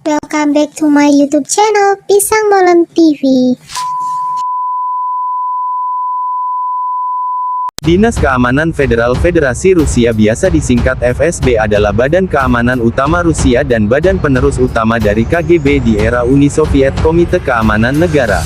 welcome back to my YouTube channel Pisang Molen TV. Dinas Keamanan Federal Federasi Rusia biasa disingkat FSB adalah badan keamanan utama Rusia dan badan penerus utama dari KGB di era Uni Soviet. Komite Keamanan Negara.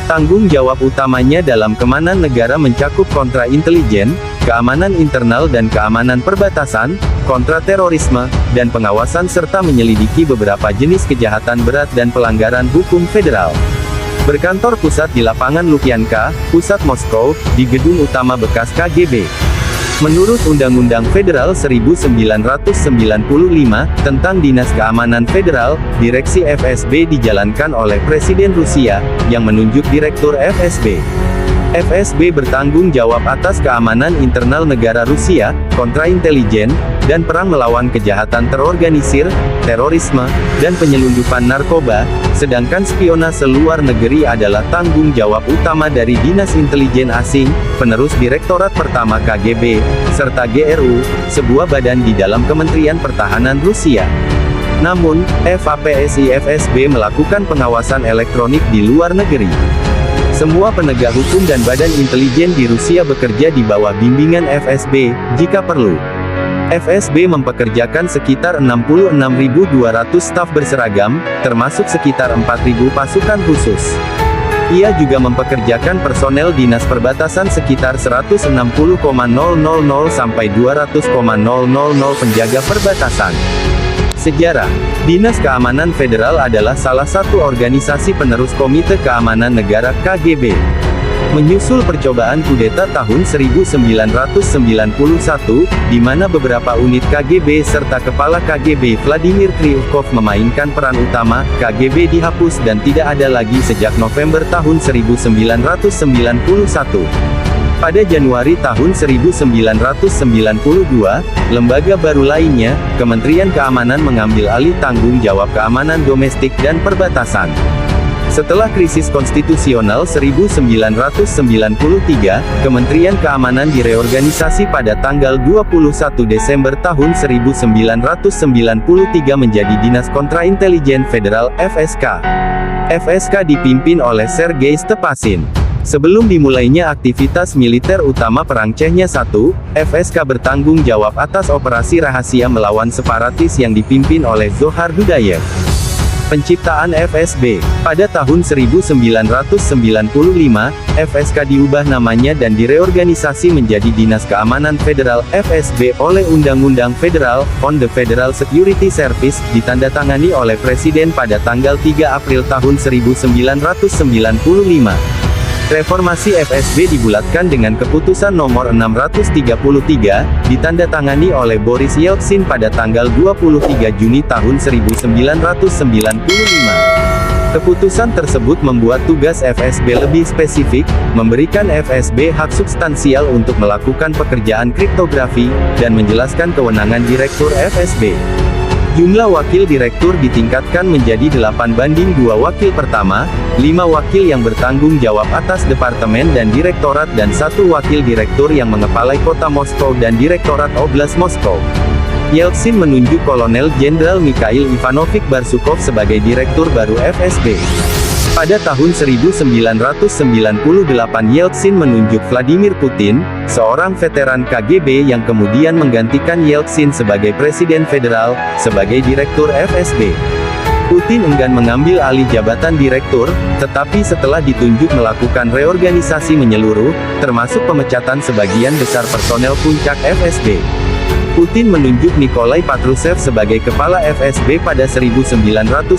Tanggung jawab utamanya dalam keamanan negara mencakup kontra-intelijen, keamanan internal dan keamanan perbatasan, kontra-terorisme, dan pengawasan serta menyelidiki beberapa jenis kejahatan berat dan pelanggaran hukum federal. Berkantor pusat di lapangan Lukyanka, pusat Moskow, di gedung utama bekas KGB. Menurut Undang-Undang Federal 1995, tentang Dinas Keamanan Federal, Direksi FSB dijalankan oleh Presiden Rusia, yang menunjuk Direktur FSB. FSB bertanggung jawab atas keamanan internal negara Rusia, kontraintelijen, dan perang melawan kejahatan terorganisir, terorisme, dan penyelundupan narkoba, sedangkan spionase luar negeri adalah tanggung jawab utama dari Dinas Intelijen Asing, penerus Direktorat Pertama KGB, serta GRU, sebuah badan di dalam Kementerian Pertahanan Rusia. Namun, FAPSI-FSB melakukan pengawasan elektronik di luar negeri. Semua penegak hukum dan badan intelijen di Rusia bekerja di bawah bimbingan FSB, jika perlu. FSB mempekerjakan sekitar 66.200 staf berseragam, termasuk sekitar 4.000 pasukan khusus. Ia juga mempekerjakan personel dinas perbatasan sekitar 160,000 sampai 200,000 penjaga perbatasan. Sejarah. Dinas Keamanan Federal adalah salah satu organisasi penerus Komite Keamanan Negara KGB. Menyusul percobaan kudeta tahun 1991, di mana beberapa unit KGB serta Kepala KGB Vladimir Kryukov memainkan peran utama, KGB dihapus dan tidak ada lagi sejak November tahun 1991. Pada Januari tahun 1992, lembaga baru lainnya, Kementerian Keamanan mengambil alih tanggung jawab keamanan domestik dan perbatasan. Setelah krisis konstitusional 1993, Kementerian Keamanan direorganisasi pada tanggal 21 Desember tahun 1993 menjadi Dinas Kontraintelijen Federal, FSK. FSK dipimpin oleh Sergei Stepasin. Sebelum dimulainya aktivitas militer utama Perang Chechnya I, FSK bertanggung jawab atas operasi rahasia melawan separatis yang dipimpin oleh Zohar Dudayev. Penciptaan FSB. Pada tahun 1995, FSK diubah namanya dan direorganisasi menjadi Dinas Keamanan Federal, FSB oleh Undang-Undang Federal, on the Federal Security Service, ditandatangani oleh Presiden pada tanggal 3 April tahun 1995. Reformasi FSB dibulatkan dengan keputusan nomor 633, ditandatangani oleh Boris Yeltsin pada tanggal 23 Juni tahun 1995. Keputusan tersebut membuat tugas FSB lebih spesifik, memberikan FSB hak substansial untuk melakukan pekerjaan kriptografi, dan menjelaskan kewenangan Direktur FSB. Jumlah wakil direktur ditingkatkan menjadi 8:2 wakil pertama, 5 wakil yang bertanggung jawab atas departemen dan direktorat dan 1 wakil direktur yang mengepalai kota Moskow dan Direktorat Oblast Moskow. Yeltsin menunjuk Kolonel Jenderal Mikhail Ivanovich Barsukov sebagai direktur baru FSB. Pada tahun 1998 Yeltsin menunjuk Vladimir Putin, seorang veteran KGB yang kemudian menggantikan Yeltsin sebagai Presiden Federal, sebagai Direktur FSB. Putin enggan mengambil alih jabatan direktur, tetapi setelah ditunjuk melakukan reorganisasi menyeluruh, termasuk pemecatan sebagian besar personel puncak FSB. Putin menunjuk Nikolai Patrushev sebagai Kepala FSB pada 1999.